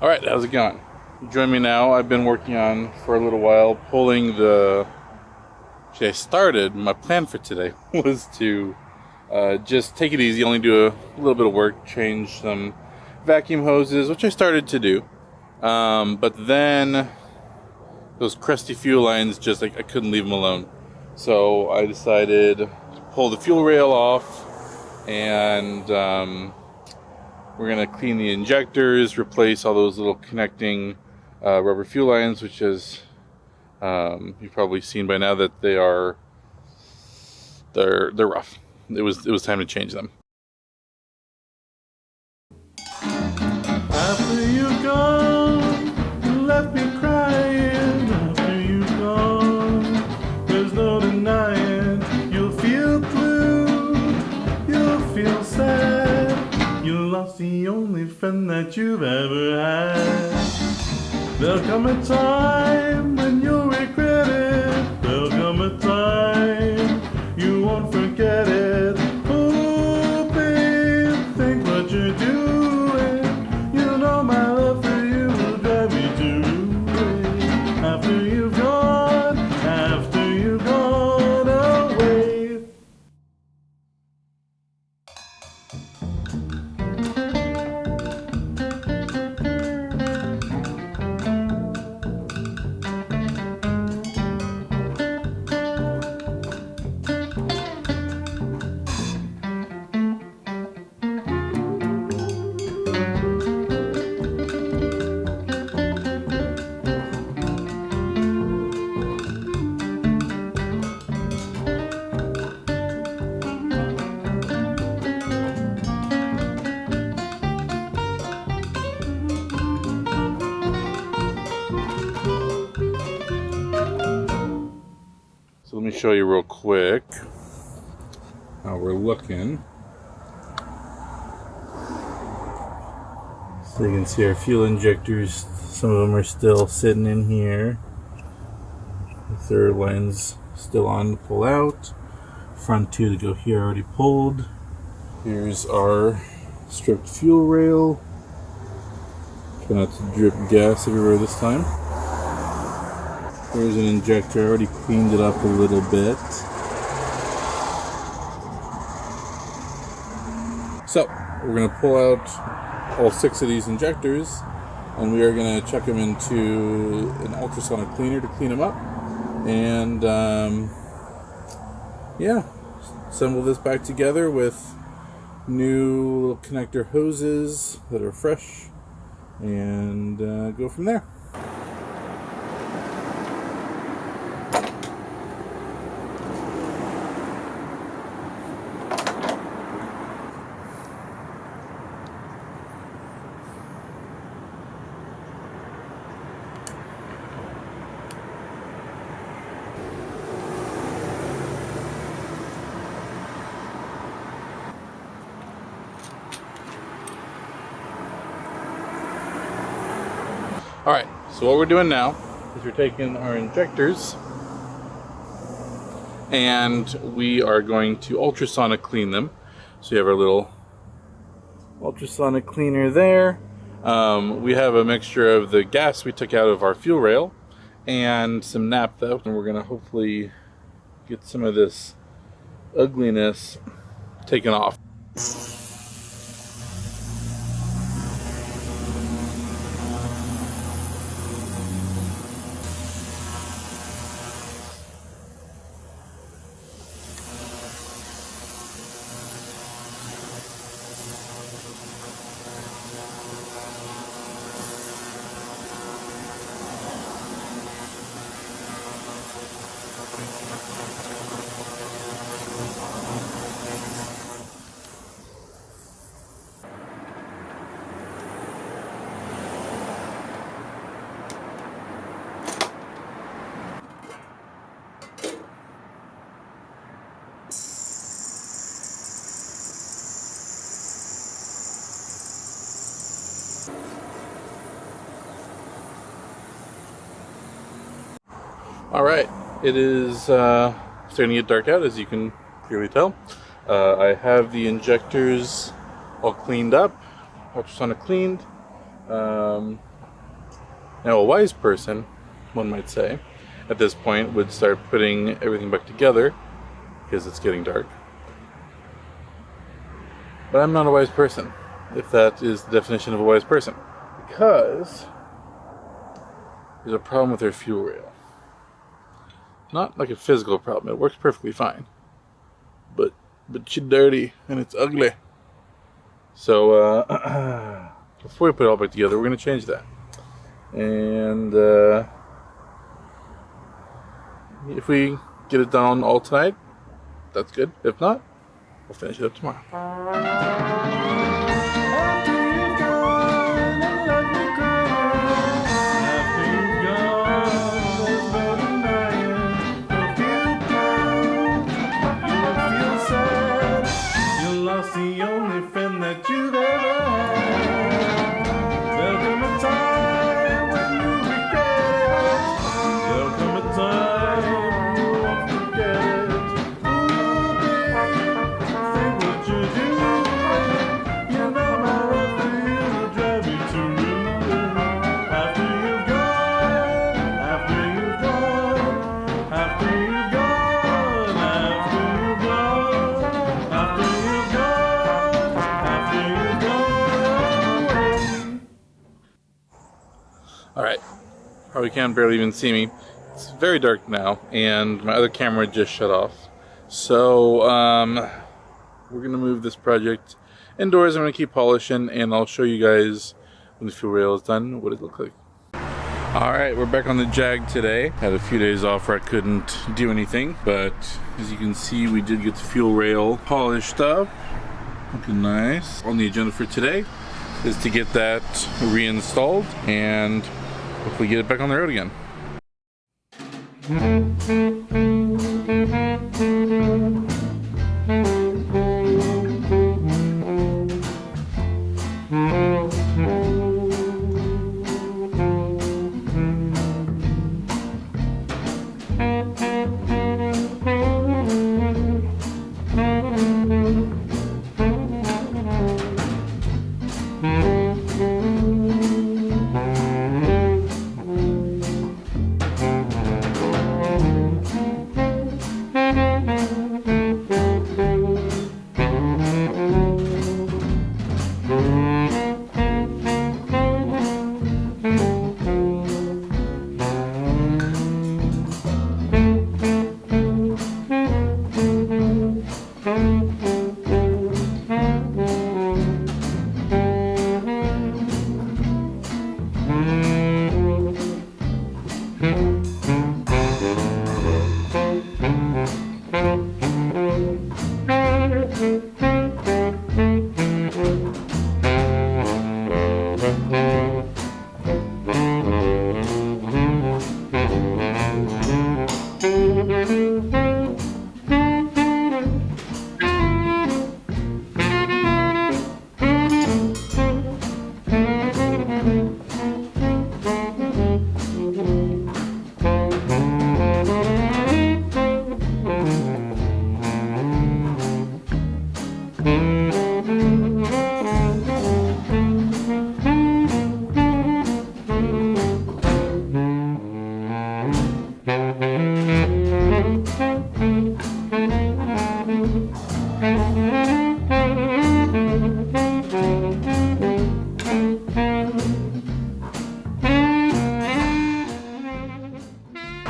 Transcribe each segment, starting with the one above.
Alright, how's it going? Join me now. I've been working on for a little while pulling the... Actually, I started, my plan for today was to just take it easy, only do a little bit of work, change some vacuum hoses, which I started to do. But then those crusty fuel lines, just like I couldn't leave them alone. So I decided to pull the fuel rail off, and we're going to clean the injectors, replace all those little connecting rubber fuel lines, which is, you've probably seen by now that they're rough. It was time to change them. After you've gone, you left me crying. After you've gone, there's no denying. You'll feel blue, you'll feel sad. You lost the only friend that you've ever had. There'll come a time when you'll regret it. There'll come a time you won't forget it. Oh, babe, think what you're doing. You know my love for you will drive me to ruin. After you've gone away. So let me show you real quick how we're looking. So you can see our fuel injectors, some of them are still sitting in here. The third line's still on to pull out. Front two to go here already pulled. Here's our stripped fuel rail. Try not to drip gas everywhere this time. There's an injector, I already cleaned it up a little bit. So, we're going to pull out all 6 of these injectors, and we are going to chuck them into an ultrasonic cleaner to clean them up. And, yeah, assemble this back together with new little connector hoses that are fresh, and go from there. Alright, so what we're doing now is we're taking our injectors and we are going to ultrasonic clean them. So you have our little ultrasonic cleaner there. We have a mixture of the gas we took out of our fuel rail and some naphtha, and we're going to hopefully get some of this ugliness taken off. Alright, it is starting to get dark out, as you can clearly tell. I have the injectors all cleaned up, ultrasonic cleaned. Now, a wise person, one might say, at this point would start putting everything back together because it's getting dark. But I'm not a wise person, if that is the definition of a wise person, because there's a problem with our fuel rail. Not like a physical problem, it works perfectly fine. But it's dirty and it's ugly. So before we put it all back together, we're going to change that. And if we get it done all tonight, that's good. If not, we'll finish it up tomorrow. The only friend that you've ever had. There'll come a time when you regret it. There'll come a time you won't forget it. Ooh, babe, think what you're doing. You know my love for you will drive you to ruin. After you've gone, after you've gone, after you've gone, after you've gone, after you've gone. Alright, probably can barely even see me. It's very dark now, and my other camera just shut off. So, we're going to move this project indoors. I'm going to keep polishing, and I'll show you guys when the fuel rail is done what it looks like. Alright, we're back on the Jag today. Had a few days off where I couldn't do anything, but as you can see, we did get the fuel rail polished up. Looking nice. On the agenda for today is to get that reinstalled and hopefully get it back on the road again.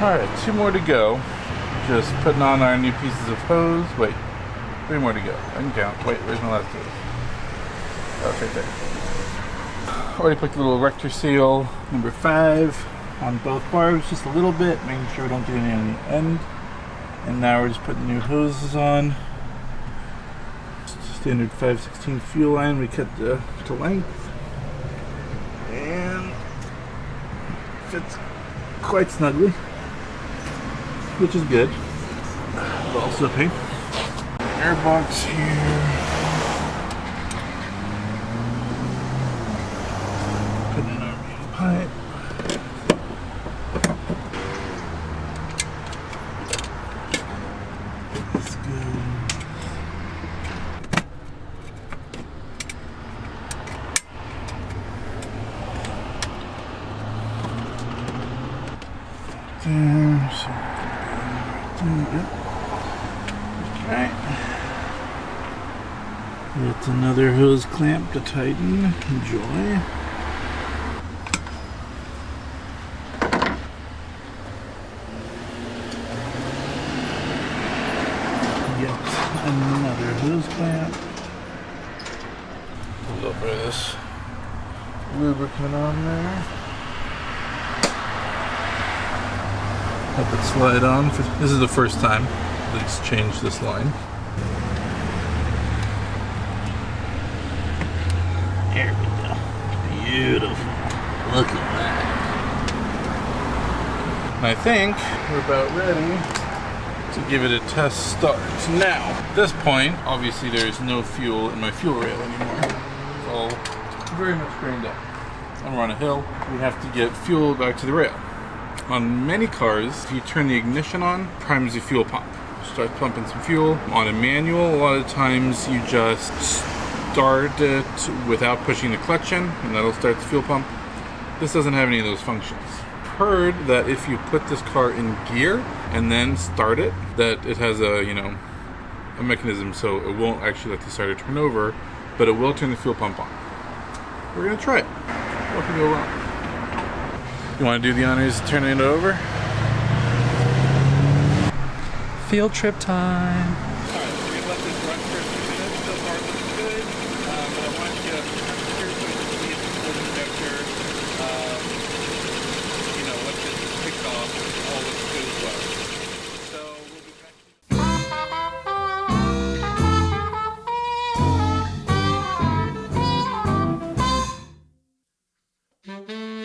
Alright, 2 more to go. Just putting on our new pieces of hose. Wait, 3 more to go. I can count. Wait, where's my last hose? Oh, it's right there. Already put the little rector seal number 5 on both barbs, just a little bit, making sure we don't get any on the end. And now we're just putting new hoses on. Standard 5/16 fuel line. We cut to length, and fits quite snugly, which is good. A little slippy. Air box here. Put in our main pipe. That's good. there. So, okay. It's another hose clamp to tighten. Enjoy. Yet another hose clamp. A little bit of this lubricant on there. Help it slide on. This is the first time let's change this line. There we go. Beautiful. Look at that. And I think we're about ready to give it a test start. Now, at this point, obviously there's no fuel in my fuel rail anymore. It's all very much drained out. And we're on a hill. We have to get fuel back to the rail. On many cars, if you turn the ignition on, it primes the fuel pump. Start pumping some fuel. On a manual, a lot of times you just start it without pushing the clutch in, and that'll start the fuel pump. This doesn't have any of those functions. Heard that if you put this car in gear and then start it, that it has a a mechanism so it won't actually let the starter turn over, but it will turn the fuel pump on. We're gonna try it. What could go wrong? You want to do the honors of turning it over? Field trip time. Alright, so we let this run for a few minutes. So far it looks good, but I want you to here's what you see at the fuel injector. Once it's kicked off, it all looks good as well. So we'll be back.